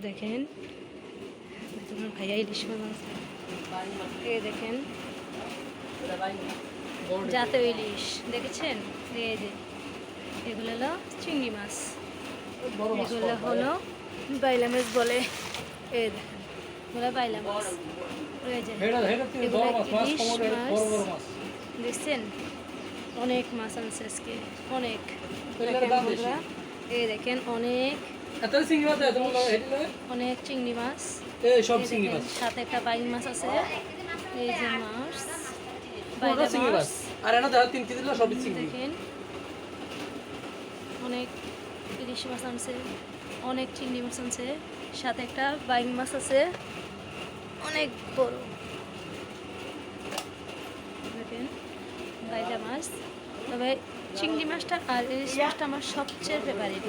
দেখেন তোমার ভাইয়া ইলিশ মাছ, এই দেখেন জাতীয় ইলিশ দেখেছেন। এই যে এগুলো হলো চিংড়ি মাছ, এগুলো হলো বাইলা মাছ বলে। এই দেখেন এগুলো বাইলা মাছ, এই যে এগুলো ইলিশ মাছ দেখছেন। অনেক মাছ আনছে আজকে, অনেক। এই দেখেন অনেক অনেক চিংড়ি মাছ, সাথে একটা বাইং মাছ আছে। এই যে মাছ দেখেন অনেক ইলিশ মাছ আনছে, অনেক চিংড়ি মাছ আনছে, সাথে একটা বাইং মাছ আছে অনেক বড়। দেখেন বাইলা মাছ, তবে চিংড়ি মাছটা আর ইলিশ মাছটা আমার সবচেয়ে ফেভারিট।